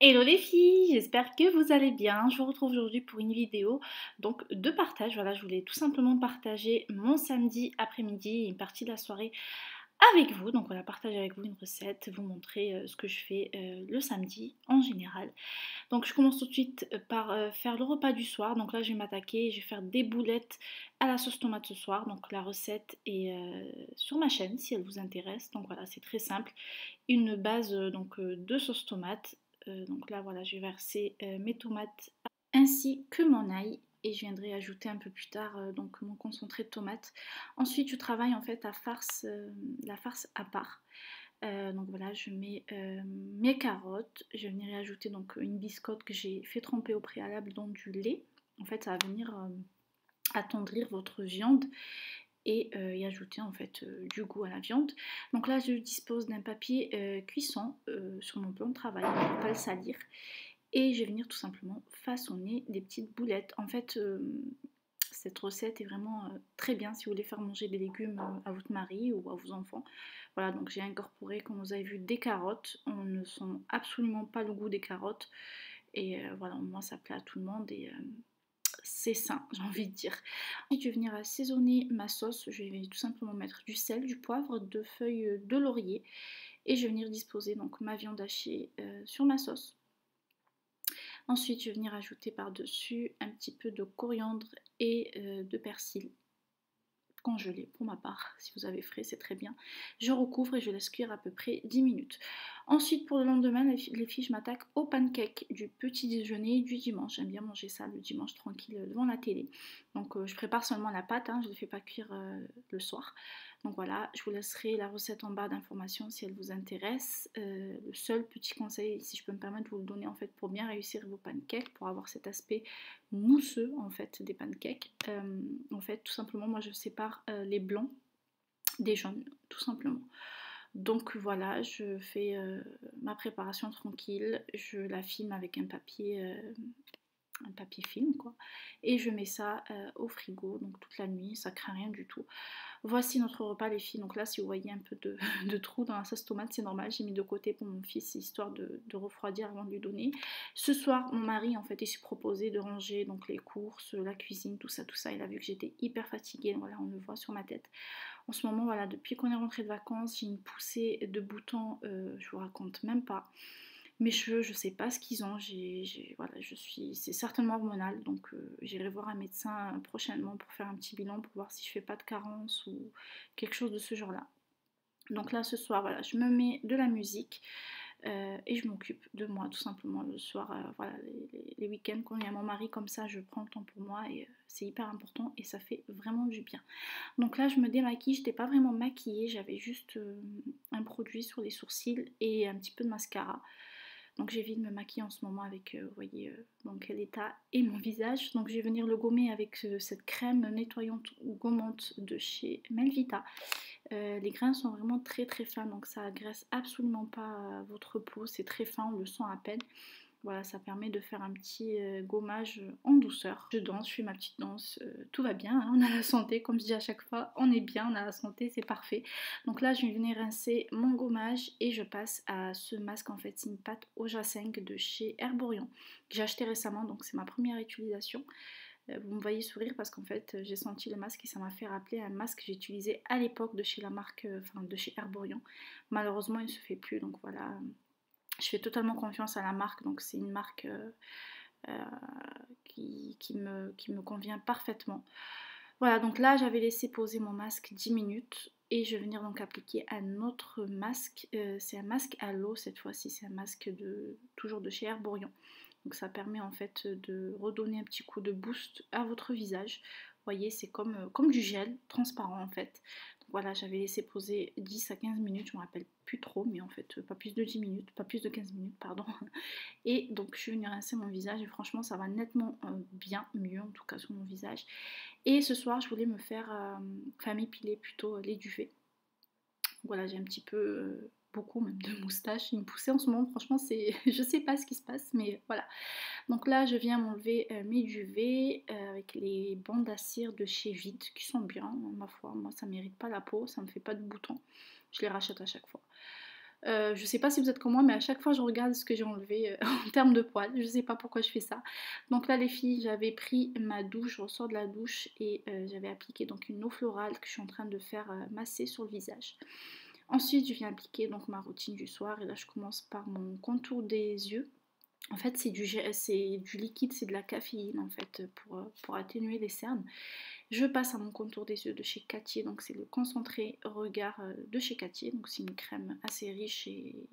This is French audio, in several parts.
Hello les filles, j'espère que vous allez bien. Je vous retrouve aujourd'hui pour une vidéo donc de partage. Voilà, je voulais tout simplement partager mon samedi après-midi et une partie de la soirée avec vous. Donc voilà, partager avec vous une recette, vous montrer ce que je fais le samedi en général. Donc je commence tout de suite par faire le repas du soir. Donc là je vais m'attaquer, je vais faire des boulettes à la sauce tomate ce soir. Donc la recette est sur ma chaîne si elle vous intéresse. Donc voilà, c'est très simple. Une base de sauce tomate. Donc là voilà, je vais verser mes tomates ainsi que mon ail. Et je viendrai ajouter un peu plus tard donc mon concentré de tomate. Ensuite je travaille en fait la farce à part. Donc voilà, je mets mes carottes, je vais venir y ajouter donc une biscotte que j'ai fait tremper au préalable dans du lait. En fait, ça va venir attendrir votre viande et y ajouter en fait du goût à la viande. Donc là, je dispose d'un papier cuisson sur mon plan de travail pour ne pas le salir. Et je vais venir tout simplement façonner des petites boulettes. En fait, cette recette est vraiment très bien si vous voulez faire manger des légumes à votre mari ou à vos enfants. Voilà, donc j'ai incorporé, comme vous avez vu, des carottes. On ne sent absolument pas le goût des carottes. Et voilà, au moins ça plaît à tout le monde et c'est sain, j'ai envie de dire. Ensuite, je vais venir assaisonner ma sauce. Je vais tout simplement mettre du sel, du poivre, deux feuilles de laurier. Et je vais venir disposer donc ma viande hachée sur ma sauce. Ensuite, je vais venir ajouter par-dessus un petit peu de coriandre et de persil congelé pour ma part. Si vous avez frais, c'est très bien. Je recouvre et je laisse cuire à peu près 10 minutes. Ensuite, pour le lendemain, les filles, je m'attaque aux pancakes du petit déjeuner du dimanche. J'aime bien manger ça le dimanche tranquille devant la télé. Donc, je prépare seulement la pâte, hein, je ne le fais pas cuire le soir. Donc voilà, je vous laisserai la recette en barre d'informations si elle vous intéresse. Le seul petit conseil, si je peux me permettre de vous le donner en fait pour bien réussir vos pancakes, pour avoir cet aspect mousseux en fait des pancakes, en fait tout simplement moi je sépare les blancs des jaunes, tout simplement. Donc voilà, je fais ma préparation tranquille, je la filme avec un papier film quoi, et je mets ça au frigo donc toute la nuit, ça craint rien du tout. Voici notre repas les filles. Donc là si vous voyez un peu de trou dans la sauce tomate, c'est normal, j'ai mis de côté pour mon fils histoire de refroidir avant de lui donner. Ce soir mon mari en fait il s'est proposé de ranger donc les courses, la cuisine, tout ça, il a vu que j'étais hyper fatiguée, voilà on le voit sur ma tête. En ce moment voilà, depuis qu'on est rentré de vacances, j'ai une poussée de boutons, je vous raconte même pas. Mes cheveux, je sais pas ce qu'ils ont, voilà, c'est certainement hormonal, donc j'irai voir un médecin prochainement pour faire un petit bilan pour voir si je fais pas de carence ou quelque chose de ce genre-là. Donc là ce soir, voilà, je me mets de la musique et je m'occupe de moi tout simplement le soir. Voilà, les week-ends quand il y a mon mari comme ça, je prends le temps pour moi et c'est hyper important et ça fait vraiment du bien. Donc là je me démaquille, je n'étais pas vraiment maquillée, j'avais juste un produit sur les sourcils et un petit peu de mascara. Donc j'évite de me maquiller en ce moment avec, vous voyez dans quel état est mon visage. Donc je vais venir le gommer avec cette crème nettoyante ou gommante de chez Melvita. Les grains sont vraiment très très fins, donc ça agresse absolument pas votre peau, c'est très fin, on le sent à peine. Voilà, ça permet de faire un petit gommage en douceur. Je danse, je fais ma petite danse, tout va bien, hein, on a la santé, comme je dis à chaque fois, on est bien, on a la santé, c'est parfait. Donc là, je vais venir rincer mon gommage et je passe à ce masque, en fait, c'est une pâte au ginseng de chez Herborian, que j'ai acheté récemment, donc c'est ma première utilisation. Vous me voyez sourire parce qu'en fait, j'ai senti le masque et ça m'a fait rappeler un masque que j'ai utilisé à l'époque de chez la marque, enfin de chez Herborian. Malheureusement, il ne se fait plus, donc voilà. Je fais totalement confiance à la marque, donc c'est une marque euh, qui me convient parfaitement. Voilà, donc là j'avais laissé poser mon masque 10 minutes et je vais venir donc appliquer un autre masque. C'est un masque à l'eau cette fois-ci, c'est un masque toujours de chez Herborian. Donc ça permet en fait de redonner un petit coup de boost à votre visage. Vous voyez, c'est comme du gel transparent en fait. Donc voilà, j'avais laissé poser 10 à 15 minutes, je ne me rappelle plus trop, mais en fait pas plus de 10 minutes, pas plus de 15 minutes, pardon. Et donc je suis venue rincer mon visage et franchement ça va nettement bien mieux en tout cas sur mon visage. Et ce soir je voulais me faire, enfin m'épiler plutôt les duvets. Voilà, j'ai un petit peu, beaucoup même de moustaches, une poussée en ce moment, franchement c'est, je sais pas ce qui se passe, mais voilà. Donc là je viens m'enlever mes duvets avec les bandes à cire de chez Vite qui sont bien, ma foi, moi ça mérite pas la peau, ça me fait pas de boutons, je les rachète à chaque fois. Je sais pas si vous êtes comme moi, mais à chaque fois je regarde ce que j'ai enlevé en termes de poils. Je sais pas pourquoi je fais ça. Donc là les filles, j'avais pris ma douche, je ressors de la douche et j'avais appliqué donc une eau florale que je suis en train de faire masser sur le visage. Ensuite je viens appliquer donc ma routine du soir et là je commence par mon contour des yeux. En fait c'est du liquide, c'est de la caféine en fait pour atténuer les cernes. Je passe à mon contour des yeux de chez Cattier, donc c'est le concentré regard de chez Cattier, donc c'est une crème assez riche et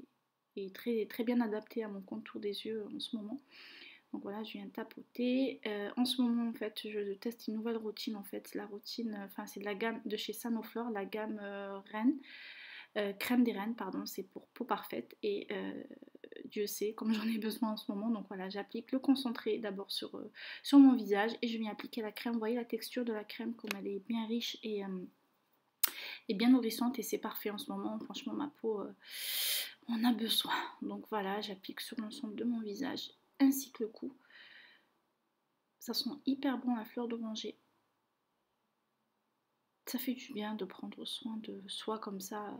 très, très bien adaptée à mon contour des yeux en ce moment. Donc voilà, je viens tapoter. En ce moment, en fait, je teste une nouvelle routine. En fait, la routine, enfin, c'est de la gamme de chez Sanoflore, la gamme Reine, crème des reines, pardon, c'est pour peau parfaite. Et Dieu sait comme j'en ai besoin en ce moment. Donc voilà, j'applique le concentré d'abord sur mon visage et je viens appliquer la crème. Vous voyez la texture de la crème, comme elle est bien riche et bien nourrissante et c'est parfait en ce moment. Franchement, ma peau en a besoin. Donc voilà, j'applique sur l'ensemble de mon visage ainsi que le cou. Ça sent hyper bon la fleur d'oranger. Ça fait du bien de prendre soin de soi comme ça,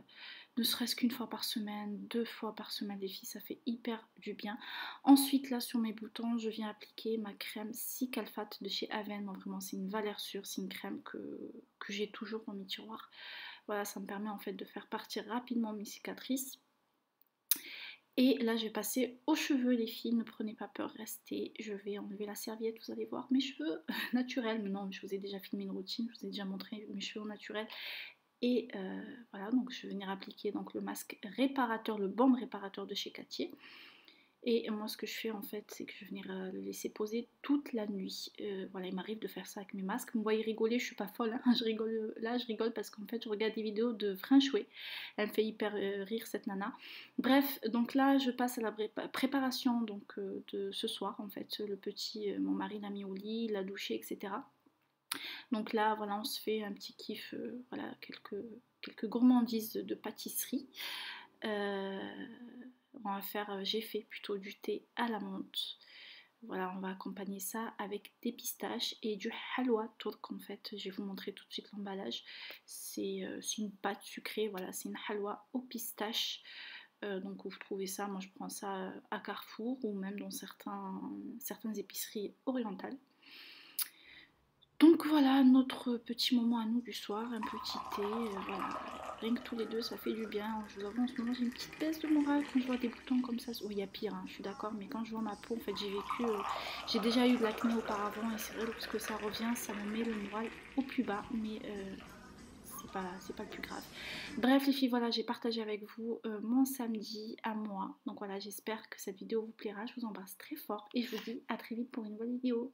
ne serait-ce qu'une fois par semaine, 2 fois par semaine les filles, ça fait hyper du bien. Ensuite là sur mes boutons, je viens appliquer ma crème Cicalfate de chez Aven. Bon, vraiment c'est une valeur sûre, c'est une crème que j'ai toujours dans mes tiroirs. Voilà, ça me permet en fait de faire partir rapidement mes cicatrices. Et là, je vais passer aux cheveux, les filles. Ne prenez pas peur, restez. Je vais enlever la serviette, vous allez voir mes cheveux naturels. Mais non, je vous ai déjà filmé une routine, je vous ai déjà montré mes cheveux naturels. Et voilà, donc je vais venir appliquer donc, le masque réparateur, le baume réparateur de chez Cattier. Et moi ce que je fais en fait c'est que je vais venir le laisser poser toute la nuit. Voilà, il m'arrive de faire ça avec mes masques. Vous me voyez rigoler, je suis pas folle, hein. Je rigole, là je rigole parce qu'en fait je regarde des vidéos de French Way. Elle me fait hyper rire cette nana. Bref, donc là je passe à la préparation donc, de ce soir en fait. Le petit, mon mari l'a mis au lit, l'a douché, etc. Donc là voilà on se fait un petit kiff, voilà, quelques gourmandises de pâtisserie. Euh, on va faire, j'ai fait plutôt du thé à la menthe. Voilà, on va accompagner ça avec des pistaches et du halwa turc en fait. Je vais vous montrer tout de suite l'emballage. C'est une pâte sucrée, voilà, c'est une halwa aux pistaches. Donc vous trouvez ça, moi je prends ça à Carrefour ou même dans certaines épiceries orientales. Donc voilà notre petit moment à nous du soir, un petit thé, voilà. Rien que tous les deux, ça fait du bien. Je vous avoue, en ce moment, j'ai une petite baisse de morale quand je vois des boutons comme ça. Oui, il y a pire, hein, je suis d'accord, mais quand je vois ma peau, en fait, j'ai vécu, j'ai déjà eu de l'acné auparavant, et c'est vrai, lorsque ça revient, ça me met le moral au plus bas, mais c'est pas le plus grave. Bref, les filles, voilà, j'ai partagé avec vous mon samedi à moi. Donc voilà, j'espère que cette vidéo vous plaira. Je vous embrasse très fort, et je vous dis à très vite pour une nouvelle vidéo.